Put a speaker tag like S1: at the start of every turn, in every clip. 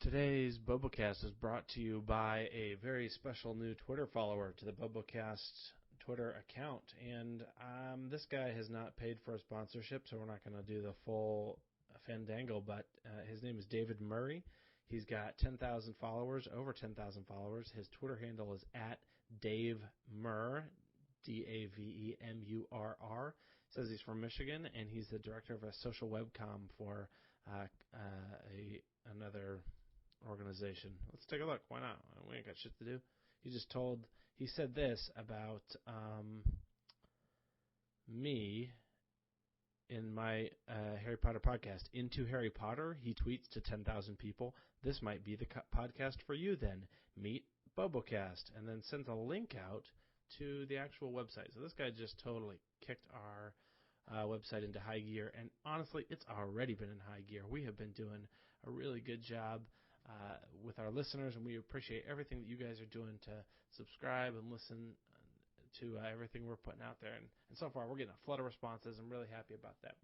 S1: Today's Bobocast is brought to you by a very special new Twitter follower to the Bobocast Twitter account. And this guy has not paid for a sponsorship, so we're not going to do the full fandangle, but his name is David Murray. He's got 10,000 followers, over 10,000 followers. His Twitter handle is @DaveMurr, DaveMurr. Says he's from Michigan, and he's the director of a social webcom for another organization. Let's take a look. Why not? We ain't got shit to do. He said this about me in my Harry Potter podcast. Into Harry Potter, he tweets to 10,000 people, "This might be the podcast for you then. Meet Bobocast." And then sends a link out to the actual website. So this guy just totally kicked our website into high gear. And honestly, it's already been in high gear. We have been doing a really good job with our listeners, and we appreciate everything that you guys are doing to subscribe and listen to everything we're putting out there. And so far, we're getting a flood of responses. I'm really happy about that.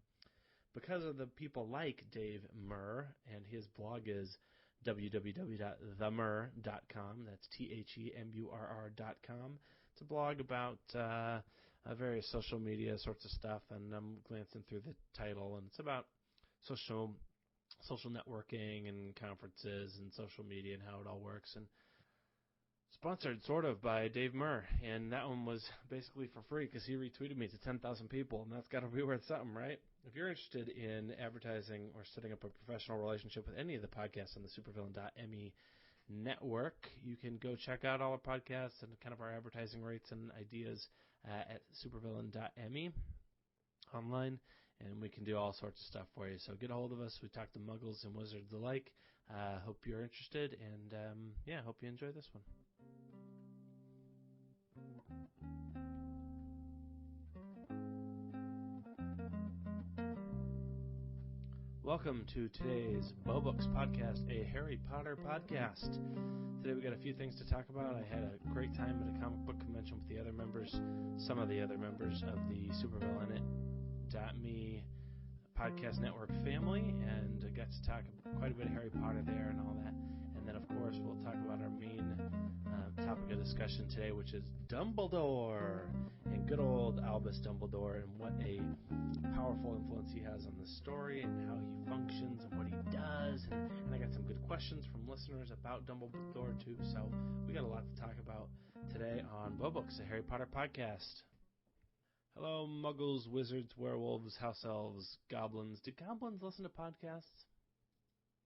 S1: Because of the people like Dave Murr, and his blog is www.themurr.com. That's THEMURR.com. It's a blog about various social media sorts of stuff, and I'm glancing through the title, and it's about social networking and conferences and social media and how it all works. And sponsored sort of by Dave Murr, and that one was basically for free because he retweeted me to 10,000 people, and that's got to be worth something, right? If you're interested in advertising or setting up a professional relationship with any of the podcasts on the supervillain.me network, you can go check out all our podcasts and kind of our advertising rates and ideas at supervillain.me online, and we can do all sorts of stuff for you. So get a hold of us. We talk to muggles and wizards alike. Hope you're interested, and hope you enjoy this one. Welcome to today's Bobooks podcast, a Harry Potter podcast. Today we got a few things to talk about. I had a great time at a comic book convention with some of the other members of the supervillain.me podcast network family, and I got to talk quite a bit of Harry Potter there and all that. And then, of course, we'll talk about our main topic of discussion today, which is Dumbledore, and good old Albus Dumbledore, and what a powerful influence he has on the story and how he functions and what he does. And I got some good questions from listeners about Dumbledore, too. So we got a lot to talk about today on Bobooks, a Harry Potter podcast. Hello, muggles, wizards, werewolves, house elves, goblins. Do goblins listen to podcasts?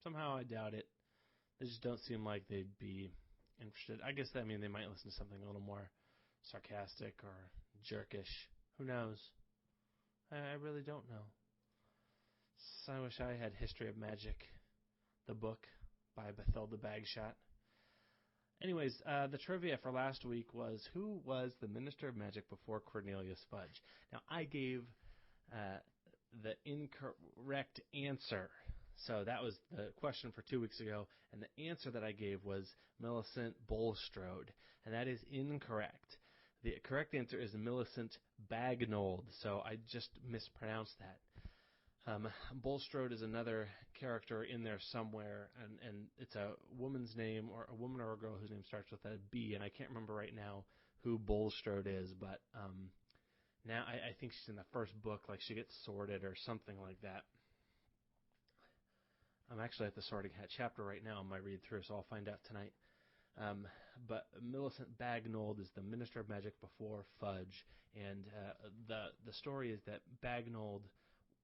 S1: Somehow I doubt it. They just don't seem like they'd be interested. I guess that means they might listen to something a little more sarcastic or jerkish. Who knows? I really don't know. So I wish I had History of Magic, the book by Bathilda Bagshot. Anyways, the trivia for last week was, who was the Minister of Magic before Cornelius Fudge? Now, I gave the incorrect answer. So that was the question for 2 weeks ago, and the answer that I gave was Millicent Bulstrode, and that is incorrect. The correct answer is Millicent Bagnold, so I just mispronounced that. Bulstrode is another character in there somewhere, and it's a woman's name, or a woman or a girl whose name starts with a B, and I can't remember right now who Bulstrode is, but now I think she's in the first book, like she gets sorted or something like that. I'm actually at the Sorting Hat chapter right now in my read-through, so I'll find out tonight. But Millicent Bagnold is the Minister of Magic before Fudge, and the story is that Bagnold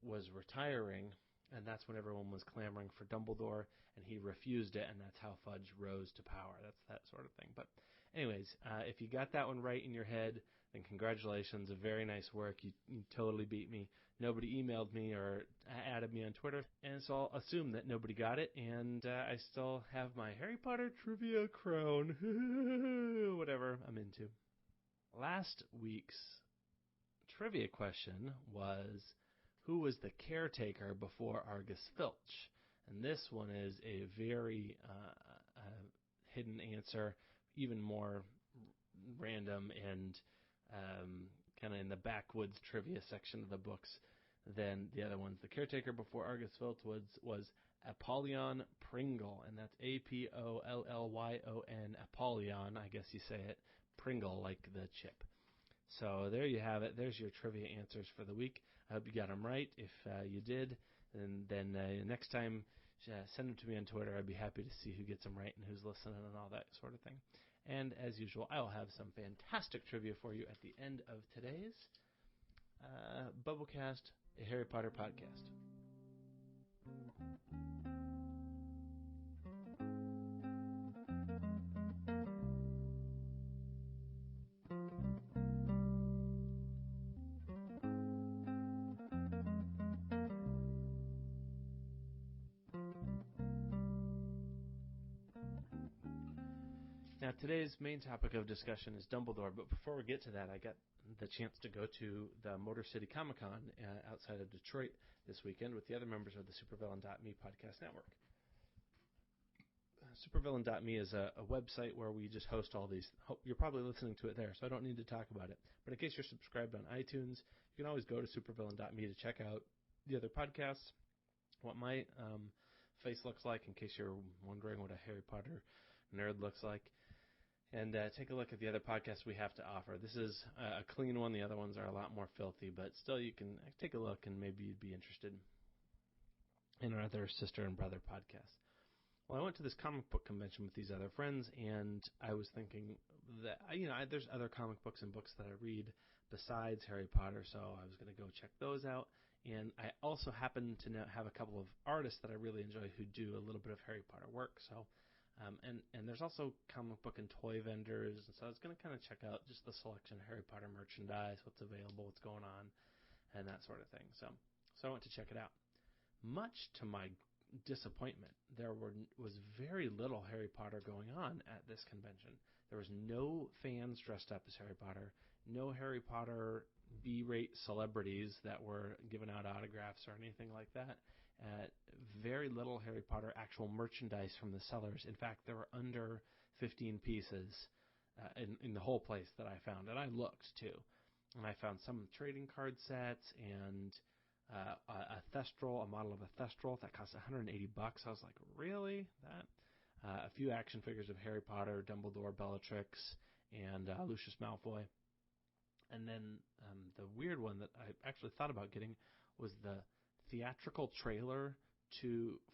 S1: was retiring, and that's when everyone was clamoring for Dumbledore, and he refused it, and that's how Fudge rose to power. That's that sort of thing. But anyways, if you got that one right in your head, then congratulations. A very nice work. You totally beat me. Nobody emailed me or added me on Twitter, and so I'll assume that nobody got it, and I still have my Harry Potter trivia crown. Whatever I'm into. Last week's trivia question was, who was the caretaker before Argus Filch? And this one is a very hidden answer, even more random and kind of in the backwoods trivia section of the books then the other ones. The caretaker before Argus Filtwoods was Apollyon Pringle, and that's Apollyon, Apollyon, I guess you say it, Pringle, like the chip. So there you have it. There's your trivia answers for the week. I hope you got them right. If you did, then next time, send them to me on Twitter. I'd be happy to see who gets them right and who's listening and all that sort of thing. And as usual, I will have some fantastic trivia for you at the end of today's Bobocast, a Harry Potter podcast. Now, today's main topic of discussion is Dumbledore, but before we get to that, I got the chance to go to the Motor City Comic Con outside of Detroit this weekend with the other members of the Supervillain.me podcast network. Supervillain.me is a website where we just host all these. You're probably listening to it there, so I don't need to talk about it. But in case you're subscribed on iTunes, you can always go to Supervillain.me to check out the other podcasts, what my face looks like, in case you're wondering what a Harry Potter nerd looks like. And take a look at the other podcasts we have to offer. This is a clean one. The other ones are a lot more filthy, but still you can take a look and maybe you'd be interested in our other sister and brother podcasts. Well, I went to this comic book convention with these other friends, and I was thinking that, there's other comic books and books that I read besides Harry Potter, so I was going to go check those out. And I also happen to have a couple of artists that I really enjoy who do a little bit of Harry Potter work, so... And there's also comic book and toy vendors, and so I was going to kind of check out just the selection of Harry Potter merchandise, what's available, what's going on, and that sort of thing. So I went to check it out. Much to my disappointment, there was very little Harry Potter going on at this convention. There was no fans dressed up as Harry Potter, no Harry Potter B-rate celebrities that were giving out autographs or anything like that. Very little Harry Potter actual merchandise from the sellers. In fact, there were under 15 pieces in the whole place that I found. And I looked, too. And I found some trading card sets and a Thestral, a model of a Thestral that cost $180. I was like, really? That? A few action figures of Harry Potter, Dumbledore, Bellatrix, and Lucius Malfoy. And then the weird one that I actually thought about getting was the theatrical trailer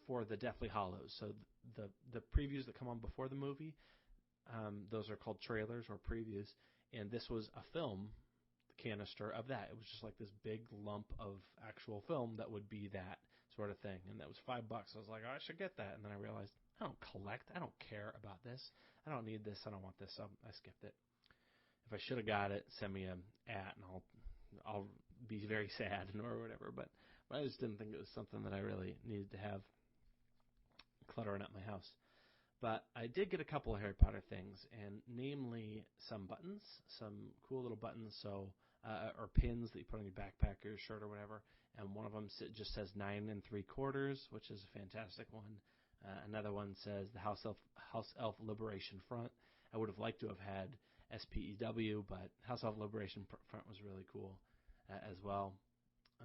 S1: for the Deathly Hallows. So the previews that come on before the movie, those are called trailers or previews. And this was a film canister of that. It was just like this big lump of actual film that would be that sort of thing. And that was $5. I was like, oh, I should get that. And then I realized, I don't collect. I don't care about this. I don't need this. I don't want this. So I skipped it. If I should have got it, send me an at and I'll be very sad or whatever. But I just didn't think it was something that I really needed to have cluttering up my house. But I did get a couple of Harry Potter things, and namely some buttons, some cool little buttons, or pins that you put on your backpack or your shirt or whatever. And one of them just says 9 3/4, which is a fantastic one. Another one says the House Elf Liberation Front. I would have liked to have had SPEW, but House Elf Liberation Front was really cool as well.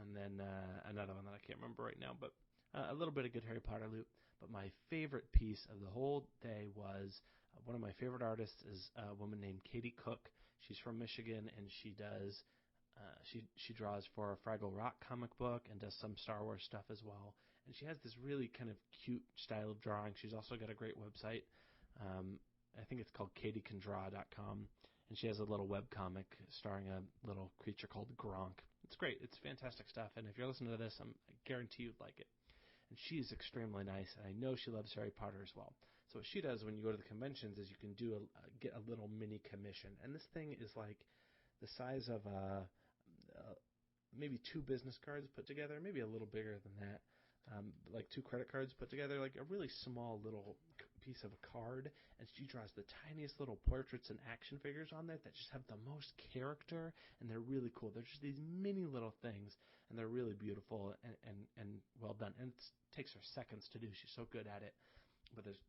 S1: And then another one that I can't remember right now, but a little bit of good Harry Potter loot. But my favorite piece of the whole day was one of my favorite artists is a woman named Katie Cook. She's from Michigan, and she does she draws for a Fraggle Rock comic book and does some Star Wars stuff as well. And she has this really kind of cute style of drawing. She's also got a great website. I think it's called katiecandraw.com. And she has a little webcomic starring a little creature called Gronk. It's great. It's fantastic stuff. And if you're listening to this, I guarantee you'd like it. And she's extremely nice, and I know she loves Harry Potter as well. So what she does when you go to the conventions is you can get a little mini commission. And this thing is like the size of maybe 2 business cards put together, maybe a little bigger than that. Like 2 credit cards put together, like a really small little piece of a card, and she draws the tiniest little portraits and action figures on there that just have the most character, and they're really cool. They're just these mini little things, and they're really beautiful and well done. And it takes her seconds to do. She's so good at it, but there's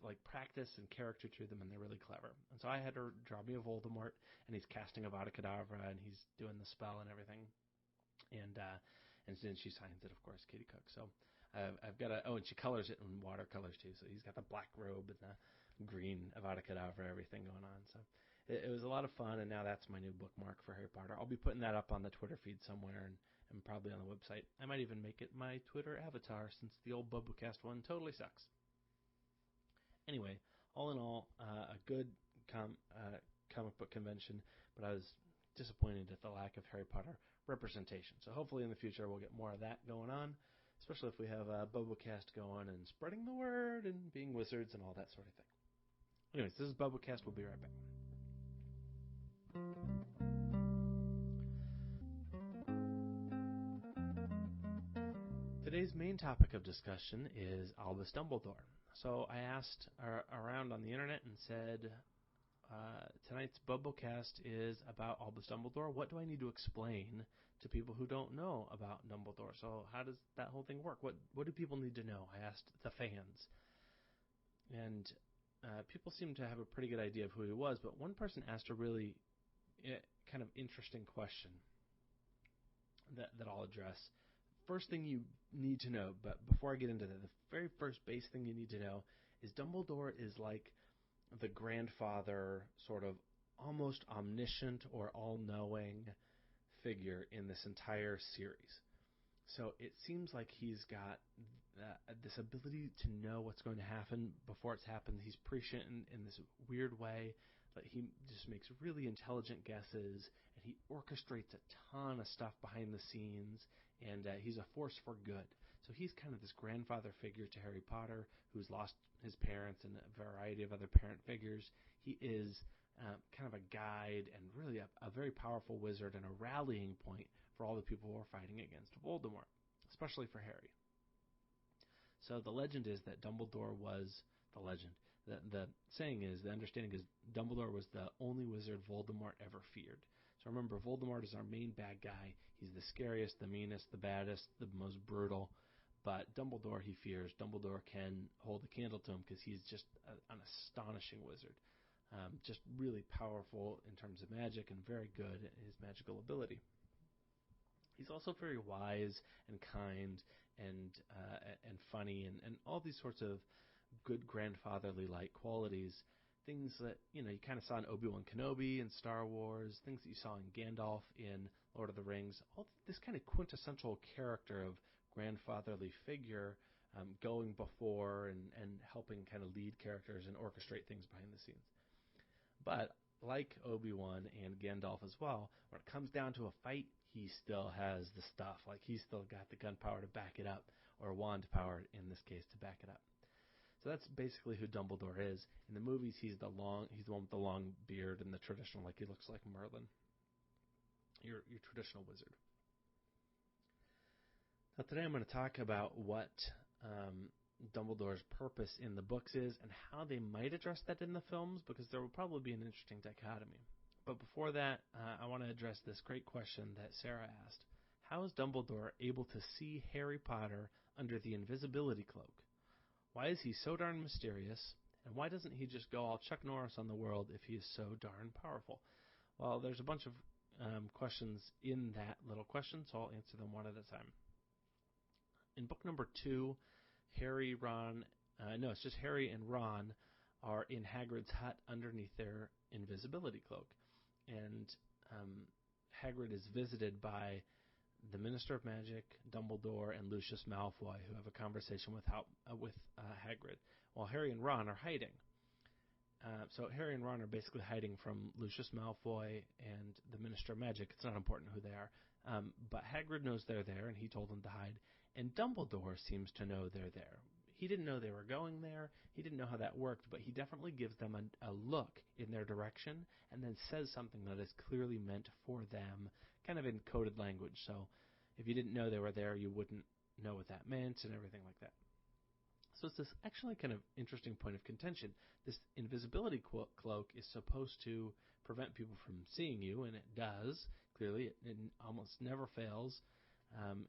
S1: like practice and character to them, and they're really clever. And so I had her draw me a Voldemort, and he's casting Avada Kedavra, and he's doing the spell and everything. And And then she signs it, of course, Katie Cook. So I've got and she colors it in watercolors too. So he's got the black robe and the green Avada Kedavra, everything going on. So it was a lot of fun, and now that's my new bookmark for Harry Potter. I'll be putting that up on the Twitter feed somewhere and probably on the website. I might even make it my Twitter avatar since the old Bobocast one totally sucks. Anyway, all in all, a good comic book convention, but I was disappointed at the lack of Harry Potter representation. So hopefully in the future we'll get more of that going on, especially if we have a Bobocast going and spreading the word and being wizards and all that sort of thing. Anyways, this is Bobocast. We'll be right back. Today's main topic of discussion is Albus Dumbledore. So I asked around on the internet and said, tonight's Bobocast is about Albus Dumbledore. What do I need to explain to people who don't know about Dumbledore? So how does that whole thing work? What do people need to know? I asked the fans. And people seem to have a pretty good idea of who he was, but one person asked a really kind of interesting question that I'll address. First thing you need to know, but before I get into that, the very first base thing you need to know is Dumbledore is like the grandfather, sort of almost omniscient or all-knowing figure in this entire series. So it seems like he's got this ability to know what's going to happen before it's happened. He's prescient in this weird way. Like he just makes really intelligent guesses, and he orchestrates a ton of stuff behind the scenes, and he's a force for good. So he's kind of this grandfather figure to Harry Potter, who's lost his parents and a variety of other parent figures. He is kind of a guide and really a very powerful wizard and a rallying point for all the people who are fighting against Voldemort, especially for Harry. So the legend is that Dumbledore was the legend. The saying is, the understanding is, Dumbledore was the only wizard Voldemort ever feared. So remember, Voldemort is our main bad guy. He's the scariest, the meanest, the baddest, the most brutal. But Dumbledore he fears. Dumbledore can hold a candle to him because he's just an astonishing wizard. Just really powerful in terms of magic and very good at his magical ability. He's also very wise and kind and funny and all these sorts of good grandfatherly-like qualities, things that you kind of saw in Obi-Wan Kenobi in Star Wars, things that you saw in Gandalf in Lord of the Rings, all this kind of quintessential character of grandfatherly figure going before and helping kind of lead characters and orchestrate things behind the scenes. But like Obi-Wan and Gandalf as well, when it comes down to a fight, he still has the stuff. Like he's still got the gunpowder to back it up, or wand power in this case to back it up. So that's basically who Dumbledore is. In the movies, he's the one with the long beard and the traditional, like he looks like Merlin, your traditional wizard. Now today I'm going to talk about what Dumbledore's purpose in the books is and how they might address that in the films, because there will probably be an interesting dichotomy. But before that, I want to address this great question that Sarah asked. How is Dumbledore able to see Harry Potter under the invisibility cloak? Why is he so darn mysterious, and why doesn't he just go all Chuck Norris on the world if he is so darn powerful? Well, there's a bunch of questions in that little question, so I'll answer them one at a time. In book number 2, Harry and Ron are in Hagrid's hut underneath their invisibility cloak, and Hagrid is visited by the Minister of Magic, Dumbledore, and Lucius Malfoy, who have a conversation with Hagrid, while Harry and Ron are hiding. So Harry and Ron are basically hiding from Lucius Malfoy and the Minister of Magic. It's not important who they are. But Hagrid knows they're there, and he told them to hide. And Dumbledore seems to know they're there. He didn't know they were going there. He didn't know how that worked, but he definitely gives them a look in their direction and then says something that is clearly meant for them, kind of in coded language. So if you didn't know they were there, you wouldn't know what that meant and everything like that. So it's this actually kind of interesting point of contention. This invisibility cloak is supposed to prevent people from seeing you, and it does. Clearly, it almost never fails,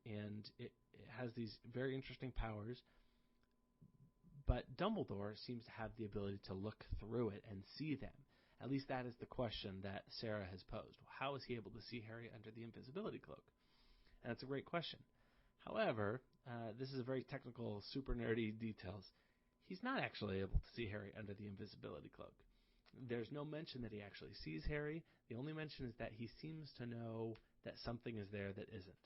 S1: and it has these very interesting powers. But Dumbledore seems to have the ability to look through it and see them. At least that is the question that Sarah has posed. How is he able to see Harry under the invisibility cloak? And that's a great question. However, this is a very technical, super nerdy details. He's not actually able to see Harry under the invisibility cloak. There's no mention that he actually sees Harry. The only mention is that he seems to know that something is there that isn't.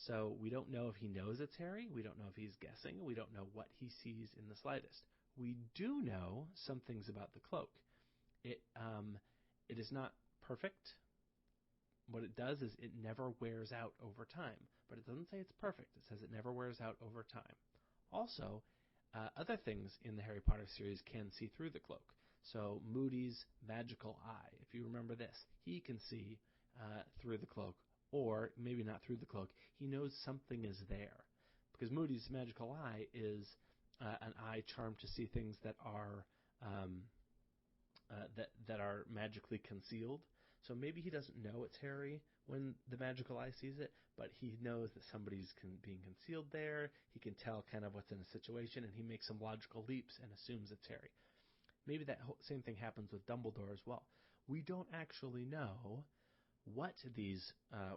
S1: So we don't know if he knows it's Harry. We don't know if he's guessing. We don't know what he sees in the slightest. We do know some things about the cloak. It is not perfect. What it does is it never wears out over time. But it doesn't say it's perfect. It says it never wears out over time. Also, other things in the Harry Potter series can see through the cloak. So Moody's magical eye, if you remember this, he can see through the cloak, or maybe not through the cloak. He knows something is there, because Moody's magical eye is an eye charmed to see things that are that are magically concealed. So maybe he doesn't know it's Harry when the magical eye sees it, but he knows that somebody's being concealed there. He can tell kind of what's in a situation, and he makes some logical leaps and assumes it's Harry. Maybe that same thing happens with Dumbledore as well. We don't actually know what these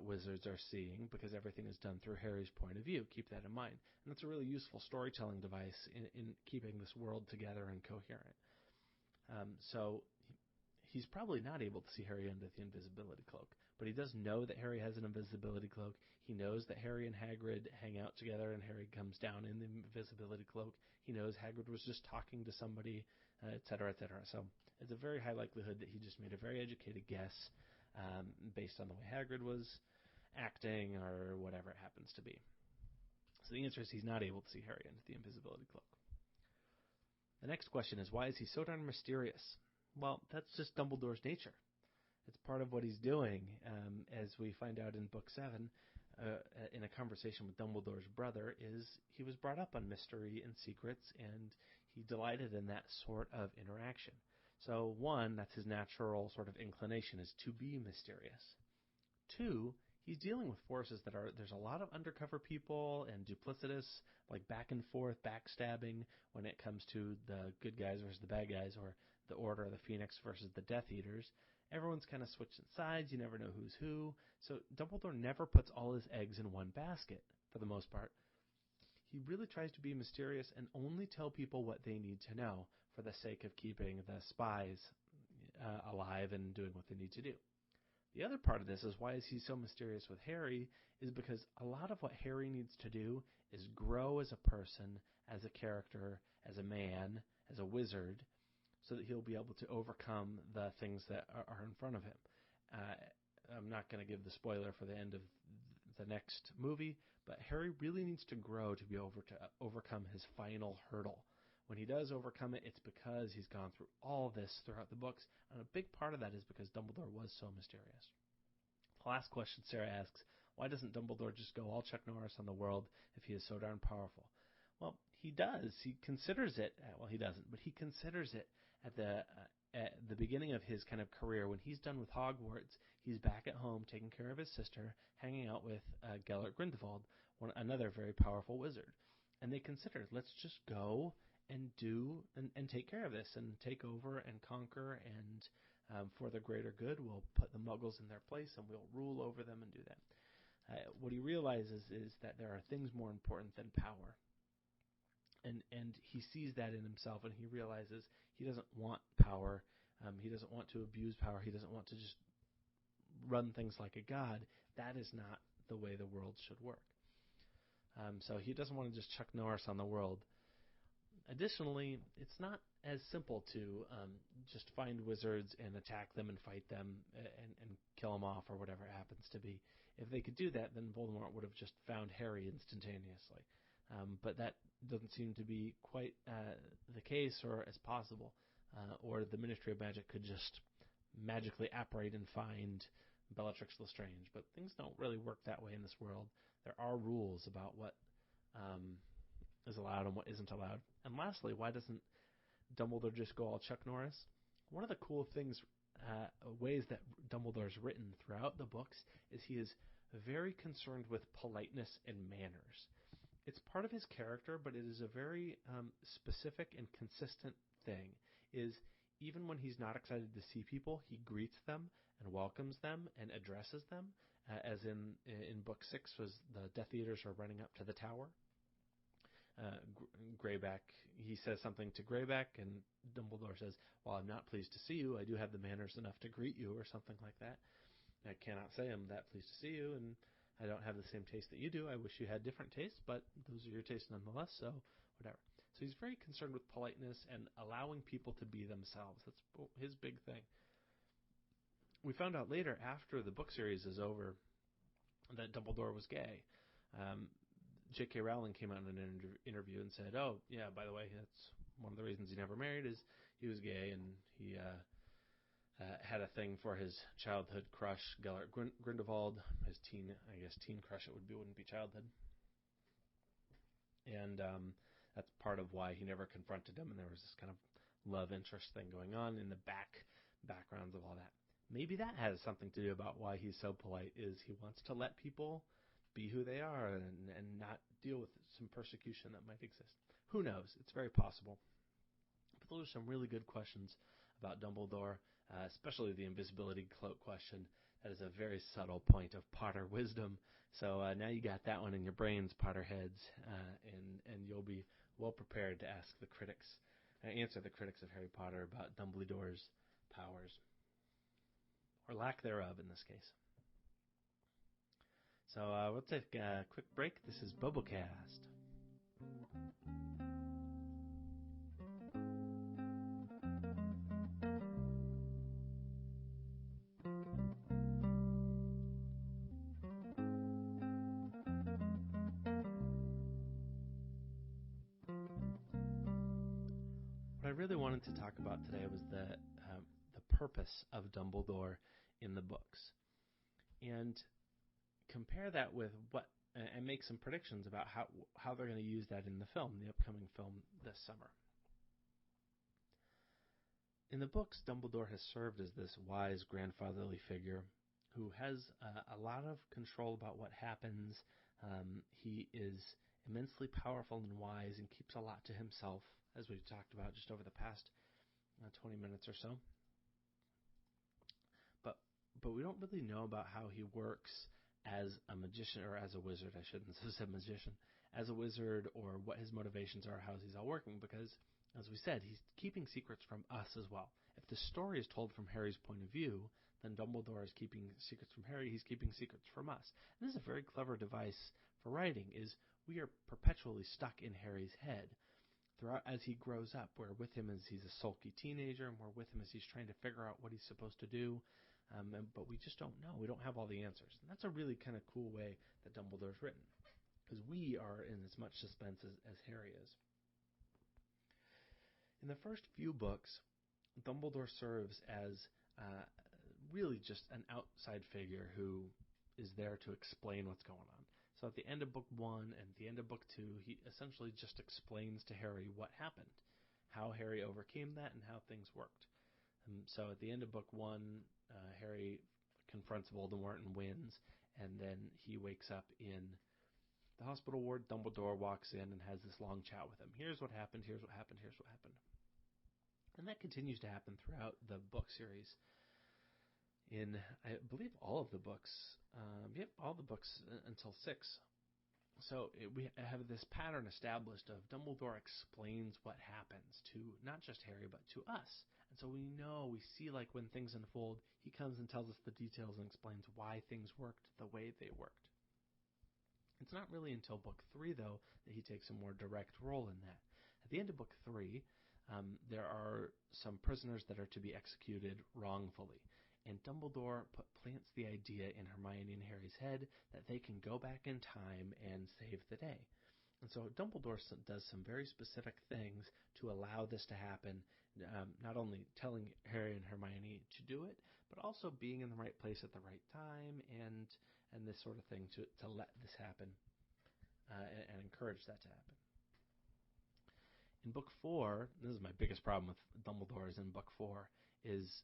S1: wizards are seeing because everything is done through Harry's point of view. Keep that in mind. And it's a really useful storytelling device in keeping this world together and coherent. So he's probably not able to see Harry under the invisibility cloak, but he does know that Harry has an invisibility cloak. He knows that Harry and Hagrid hang out together and Harry comes down in the invisibility cloak. He knows Hagrid was just talking to somebody, etc., etc. So it's a very high likelihood that he just made a very educated guess based on the way Hagrid was acting or whatever it happens to be. So the answer is he's not able to see Harry under the invisibility cloak. The next question is, why is he so darn mysterious? Well, that's just Dumbledore's nature. It's part of what he's doing, as we find out in Book 7, in a conversation with Dumbledore's brother, is he was brought up on mystery and secrets, and he delighted in that sort of interaction. So, one, that's his natural sort of inclination, is to be mysterious. Two, he's dealing with forces that are, there's a lot of undercover people and duplicitous, like back and forth, backstabbing when it comes to the good guys versus the bad guys, or the Order of the Phoenix versus the Death Eaters. Everyone's kind of switching sides. You never know who's who. So Dumbledore never puts all his eggs in one basket, for the most part. He really tries to be mysterious and only tell people what they need to know for the sake of keeping the spies alive and doing what they need to do. The other part of this is why is he so mysterious with Harry is because a lot of what Harry needs to do is grow as a person, as a character, as a man, as a wizard, so that he'll be able to overcome the things that are in front of him. I'm not going to give the spoiler for the end of the next movie, but Harry really needs to grow to be able to overcome his final hurdle. When he does overcome it, it's because he's gone through all this throughout the books, and a big part of that is because Dumbledore was so mysterious. The last question Sarah asks, why doesn't Dumbledore just go all Chuck Norris on the world if he is so darn powerful? Well, he does. He considers it. Well, he doesn't, but he considers it at the beginning of his kind of career. When he's done with Hogwarts, he's back at home taking care of his sister, hanging out with Gellert Grindelwald, another very powerful wizard. And they consider, let's just go and do and take care of this and take over and conquer, and for the greater good, we'll put the Muggles in their place and we'll rule over them and do that. What he realizes is that there are things more important than power. And he sees that in himself, and he realizes he doesn't want power. He doesn't want to abuse power. He doesn't want to just run things like a god. That is not the way the world should work. So he doesn't want to just Chuck Norris on the world. Additionally, it's not as simple to just find wizards and attack them and fight them and kill them off or whatever it happens to be. If they could do that, then Voldemort would have just found Harry instantaneously. But that doesn't seem to be quite the case or as possible. Or the Ministry of Magic could just magically apparate and find Bellatrix Lestrange. But things don't really work that way in this world. There are rules about what is allowed and what isn't allowed. And lastly, why doesn't Dumbledore just go all Chuck Norris? One of the cool things, ways that Dumbledore's written throughout the books is he is very concerned with politeness and manners. It's part of his character, but it is a very specific and consistent thing, is even when he's not excited to see people, he greets them and welcomes them and addresses them. as in book 6 was the Death Eaters are running up to the tower. Greyback, he says something to Greyback, and Dumbledore says, "While I'm not pleased to see you, I do have the manners enough to greet you," or something like that. "I cannot say I'm that pleased to see you, and I don't have the same taste that you do. I wish you had different tastes, but those are your tastes nonetheless, so whatever." So he's very concerned with politeness and allowing people to be themselves. That's his big thing. We found out later, after the book series is over, that Dumbledore was gay. J.K. Rowling came out in an interview and said, "Oh, yeah, by the way, that's one of the reasons he never married is he was gay, and he had a thing for his childhood crush, Gellert Grindelwald, his teen crush. Wouldn't be childhood, and that's part of why he never confronted him. And there was this kind of love interest thing going on in the backgrounds of all that. Maybe that has something to do about why he's so polite. Is he wants to let people be who they are and not deal with some persecution that might exist. Who knows? It's very possible. But those are some really good questions about Dumbledore, especially the invisibility cloak question. That is a very subtle point of Potter wisdom. So now you got that one in your brains, Potterheads, and you'll be well prepared to answer the critics of Harry Potter about Dumbledore's powers, or lack thereof in this case. So we'll take a quick break. This is Bobocast. What I really wanted to talk about today was the purpose of Dumbledore in the books, and compare that with and make some predictions about how they're going to use that in the upcoming film this summer. In the books, Dumbledore has served as this wise grandfatherly figure who has a lot of control about what happens. He is immensely powerful and wise and keeps a lot to himself, as we've talked about just over the past 20 minutes or so. But we don't really know about how he works as a magician, or as a wizard, I shouldn't have said magician, as a wizard, or what his motivations are, how he's all working, because, as we said, he's keeping secrets from us as well. If the story is told from Harry's point of view, then Dumbledore is keeping secrets from Harry, he's keeping secrets from us. And this is a very clever device for writing, is we are perpetually stuck in Harry's head. Throughout, as he grows up, we're with him as he's a sulky teenager, and we're with him as he's trying to figure out what he's supposed to do. But we just don't know. We don't have all the answers. And that's a really kind of cool way that Dumbledore's written, because we are in as much suspense as Harry is. In the first few books, Dumbledore serves as really just an outside figure who is there to explain what's going on. So at the end of book 1 and the end of book 2, he essentially just explains to Harry what happened, how Harry overcame that, and how things worked. So at the end of book 1, Harry confronts Voldemort and wins, and then he wakes up in the hospital ward. Dumbledore walks in and has this long chat with him. Here's what happened, here's what happened, here's what happened. And that continues to happen throughout the book series. In, I believe, all of the books. All the books until 6. So we have this pattern established of Dumbledore explains what happens to not just Harry, but to us. And so we see like when things unfold, he comes and tells us the details and explains why things worked the way they worked. It's not really until book 3, though, that he takes a more direct role in that. At the end of book 3, there are some prisoners that are to be executed wrongfully. And Dumbledore plants the idea in Hermione and Harry's head that they can go back in time and save the day. And so Dumbledore does some very specific things to allow this to happen, not only telling Harry and Hermione to do it, but also being in the right place at the right time and this sort of thing to let this happen and encourage that to happen. In book 4, this is my biggest problem with Dumbledore is in book 4, is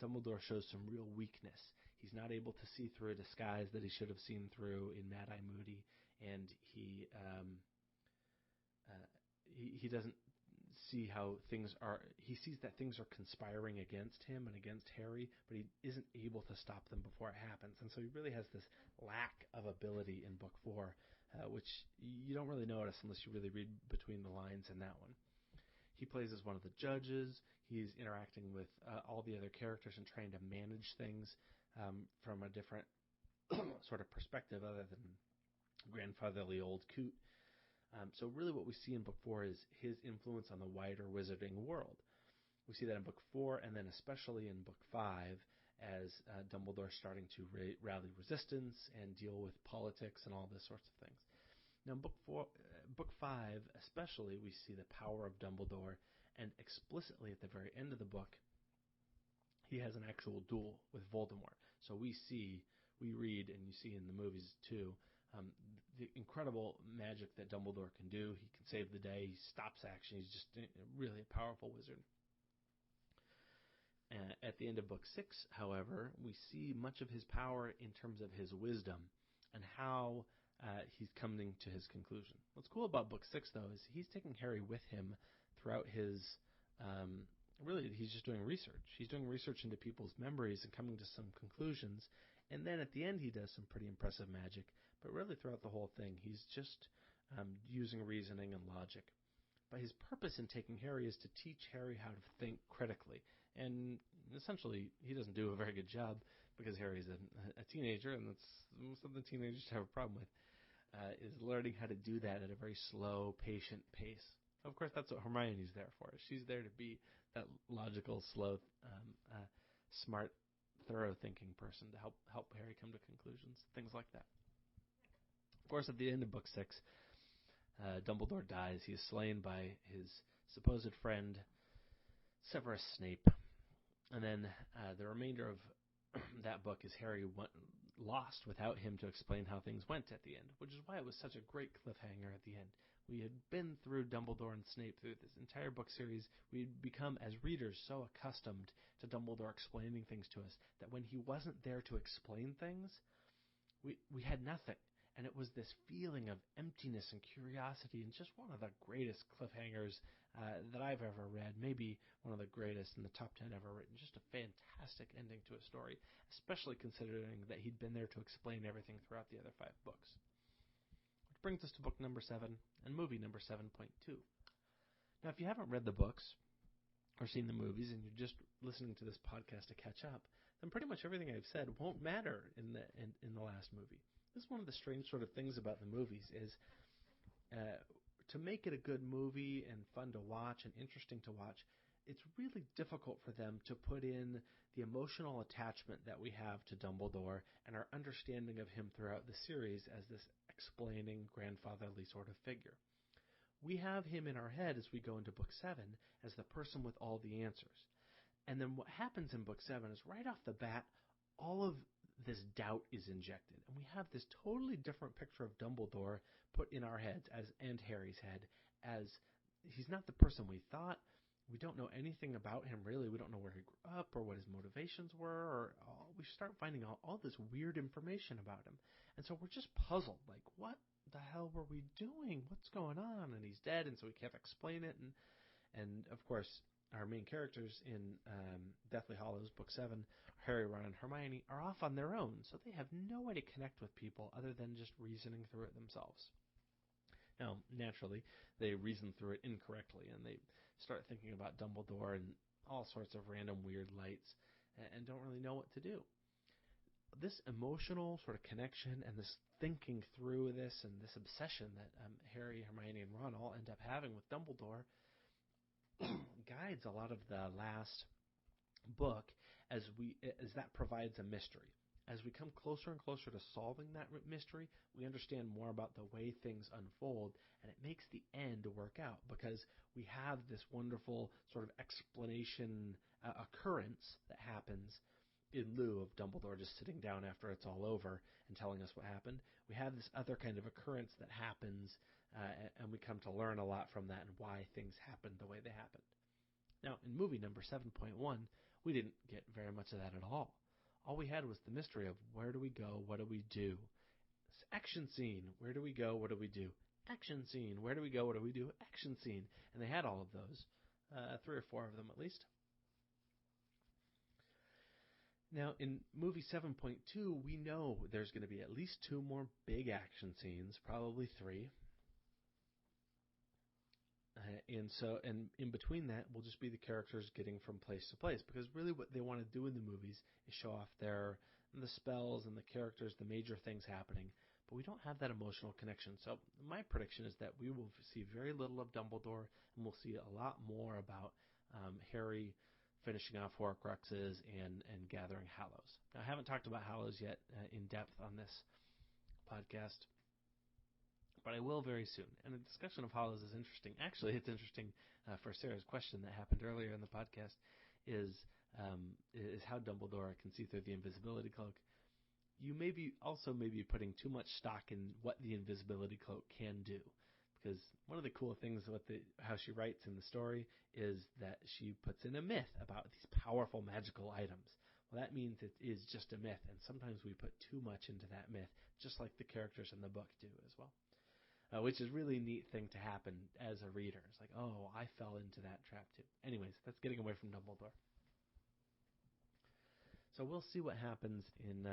S1: Dumbledore shows some real weakness. He's not able to see through a disguise that he should have seen through in Mad-Eye Moody, and he doesn't see how he sees that things are conspiring against him and against Harry, but he isn't able to stop them before it happens. And so he really has this lack of ability in book 4, which you don't really notice unless you really read between the lines in that one. He plays as one of the judges. He's interacting with all the other characters and trying to manage things from a different sort of perspective other than grandfatherly old coot. So really what we see in book 4 is his influence on the wider wizarding world. We see that in book 4 and then especially in book 5 as Dumbledore's starting to rally resistance and deal with politics and all this sorts of things. Now in book 5 especially, we see the power of Dumbledore, and explicitly at the very end of the book, he has an actual duel with Voldemort. So we read, and you see in the movies too, the incredible magic that Dumbledore can do. He can save the day. He stops action. He's just really a powerful wizard. At the end of book 6, however, we see much of his power in terms of his wisdom and how he's coming to his conclusion. What's cool about book 6, though, is he's taking Harry with him throughout his... really, he's just doing research. He's doing research into people's memories and coming to some conclusions. And then at the end, he does some pretty impressive magic. But really, throughout the whole thing, he's just using reasoning and logic. But his purpose in taking Harry is to teach Harry how to think critically. And essentially, he doesn't do a very good job because Harry's a teenager, and that's something teenagers have a problem with, is learning how to do that at a very slow, patient pace. Of course, that's what Hermione's there for. She's there to be that logical, slow, smart, thorough-thinking person to help Harry come to conclusions, things like that. Of course, at the end of book 6, Dumbledore dies. He is slain by his supposed friend, Severus Snape. And then the remainder of that book is Harry lost without him to explain how things went at the end, which is why it was such a great cliffhanger at the end. We had been through Dumbledore and Snape through this entire book series. We had become, as readers, so accustomed to Dumbledore explaining things to us that when he wasn't there to explain things, we had nothing. And it was this feeling of emptiness and curiosity, and just one of the greatest cliffhangers that I've ever read, maybe one of the greatest in the top 10 ever written. Just a fantastic ending to a story, especially considering that he'd been there to explain everything throughout the other 5 books. Which brings us to book number 7 and movie number 7.2. Now, if you haven't read the books or seen the movies and you're just listening to this podcast to catch up, then pretty much everything I've said won't matter in the last movie. This is one of the strange sort of things about the movies is to make it a good movie and fun to watch and interesting to watch, it's really difficult for them to put in the emotional attachment that we have to Dumbledore and our understanding of him throughout the series as this explaining grandfatherly sort of figure. We have him in our head as we go into book 7 as the person with all the answers. And then what happens in book 7 is right off the bat, all of this doubt is injected, and we have this totally different picture of Dumbledore put in our heads and Harry's head as he's not the person we thought. We don't know anything about him really. We don't know where he grew up or what his motivations were, or we start finding all this weird information about him, and so we're just puzzled, like, what the hell were we doing? What's going on? And he's dead, and so we can't explain it, and of course our main characters in Deathly Hallows, Book 7, Harry, Ron, and Hermione, are off on their own, so they have no way to connect with people other than just reasoning through it themselves. Now, naturally, they reason through it incorrectly, and they start thinking about Dumbledore in all sorts of random weird lights, and don't really know what to do. This emotional sort of connection and this thinking through this and this obsession that Harry, Hermione, and Ron all end up having with Dumbledore guides a lot of the last book as that provides a mystery. As we come closer and closer to solving that mystery, we understand more about the way things unfold, and it makes the end work out because we have this wonderful sort of explanation occurrence that happens in lieu of Dumbledore just sitting down after it's all over and telling us what happened. We have this other kind of occurrence that happens, and we come to learn a lot from that and why things happened the way they happened. Now, in movie number 7.1, we didn't get very much of that at all. All we had was the mystery of where do we go, what do we do? This action scene, where do we go, what do we do? Action scene. Where do we go? What do we do? Action scene. And they had all of those. 3 or 4 of them at least. Now, in movie 7.2, we know there's going to be at least 2 more big action scenes, probably 3. And in between that will just be the characters getting from place to place, because really what they want to do in the movies is show off the spells and the characters, the major things happening, but we don't have that emotional connection. So my prediction is that we will see very little of Dumbledore, and we'll see a lot more about Harry finishing off Horcruxes and gathering Hallows. Now, I haven't talked about Hallows yet in depth on this podcast, but I will very soon. And the discussion of Hallows is interesting. Actually, it's interesting for Sarah's question that happened earlier in the podcast is how Dumbledore can see through the invisibility cloak. You may be putting too much stock in what the invisibility cloak can do. Because one of the cool things with how she writes in the story is that she puts in a myth about these powerful magical items. Well, that means it is just a myth, and sometimes we put too much into that myth, just like the characters in the book do as well. Which is a really neat thing to happen as a reader. It's like, oh, I fell into that trap too. Anyways, that's getting away from Dumbledore. So we'll see what happens in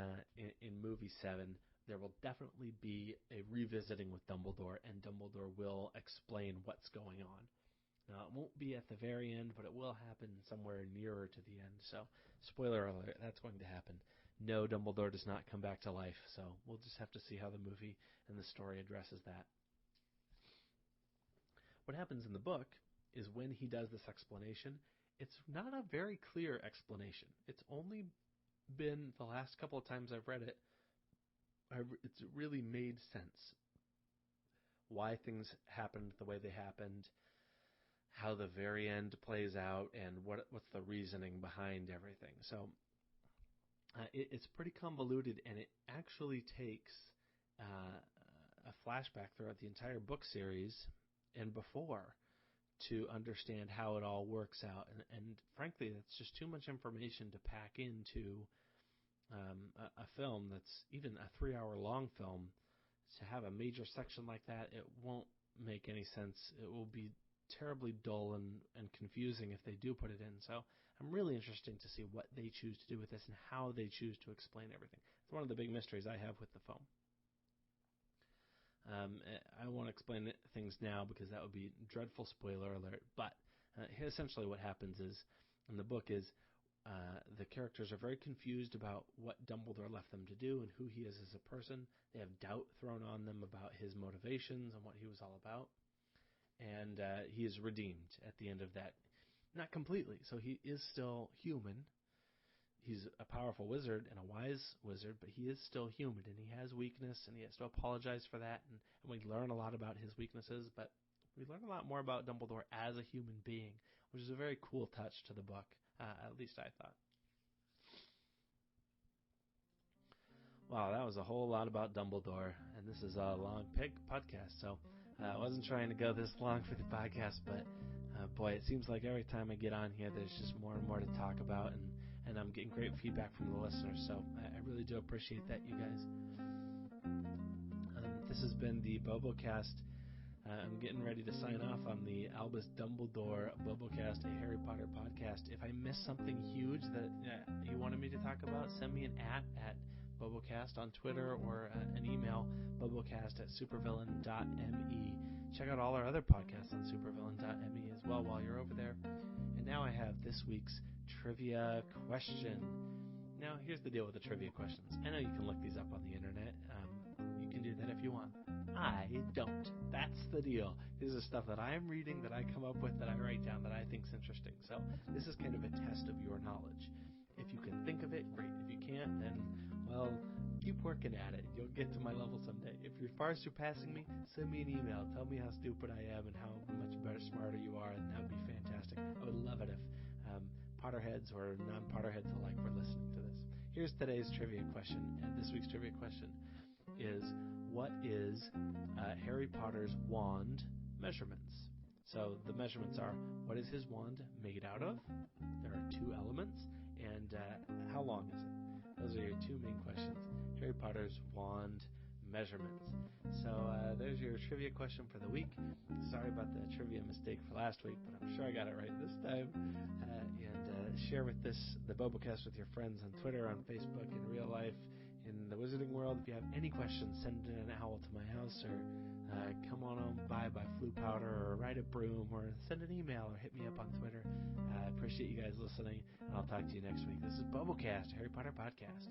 S1: movie 7. There will definitely be a revisiting with Dumbledore, and Dumbledore will explain what's going on. Now, it won't be at the very end, but it will happen somewhere nearer to the end. So, spoiler alert, that's going to happen. No, Dumbledore does not come back to life, so we'll just have to see how the movie and the story addresses that. What happens in the book is when he does this explanation, it's not a very clear explanation. It's only been the last couple of times I've read it, it's really made sense why things happened the way they happened, how the very end plays out, and what's the reasoning behind everything. So it's pretty convoluted, and it actually takes a flashback throughout the entire book series and before to understand how it all works out. And frankly, that's just too much information to pack into a film that's even a 3-hour-long film. To have a major section like that, it won't make any sense. It will be terribly dull and confusing if they do put it in. So I'm really interested to see what they choose to do with this and how they choose to explain everything. It's one of the big mysteries I have with the film. I won't explain things now because that would be dreadful spoiler alert, but essentially what happens is, in the book is, the characters are very confused about what Dumbledore left them to do and who he is as a person. They have doubt thrown on them about his motivations and what he was all about. And he is redeemed at the end of that. Not completely, so he is still human. He's a powerful wizard and a wise wizard, but he is still human, and he has weakness, and he has to apologize for that. And we learn a lot about his weaknesses, but we learn a lot more about Dumbledore as a human being, which is a very cool touch to the book, at least I thought. Wow, that was a whole lot about Dumbledore, and this is a long podcast, so I wasn't trying to go this long for the podcast, but boy, it seems like every time I get on here, there's just more and more to talk about, and I'm getting great feedback from the listeners, so I really do appreciate that, you guys. This has been the Bobocast. I'm getting ready to sign off on the Albus Dumbledore Bobocast, a Harry Potter podcast. If I missed something huge that you wanted me to talk about, send me an at Bobocast on Twitter or an email, bobocast@supervillain.me. Check out all our other podcasts on supervillain.me as well while you're over there. And now I have this week's trivia question. Now, here's the deal with the trivia questions. I know you can look these up on the internet. You can do that if you want. I don't. That's the deal. This is stuff that I'm reading, that I come up with, that I write down, that I think is interesting. So this is kind of a test of your knowledge. If you can think of it, great. If you can't, then, well, keep working at it. You'll get to my level someday. If you're far surpassing me, send me an email. Tell me how stupid I am and how much better, smarter you are, and that would be fantastic. I would love it if Potterheads or non-Potterheads alike were listening to this. Here's today's trivia question, and this week's trivia question is, what is Harry Potter's wand measurements? So the measurements are, what is his wand made out of? There are 2 elements. And how long is it? Those are your 2 main questions. Harry Potter's wand measurements. So there's your trivia question for the week. Sorry about the trivia mistake for last week, but I'm sure I got it right this time. And share the Bobocast with your friends on Twitter, on Facebook, in real life, in the wizarding world. If you have any questions, send an owl to my house, or come on by Flu Powder, or ride a broom, or send an email, or hit me up on Twitter. I appreciate you guys listening, and I'll talk to you next week. This is Bobocast, Harry Potter podcast.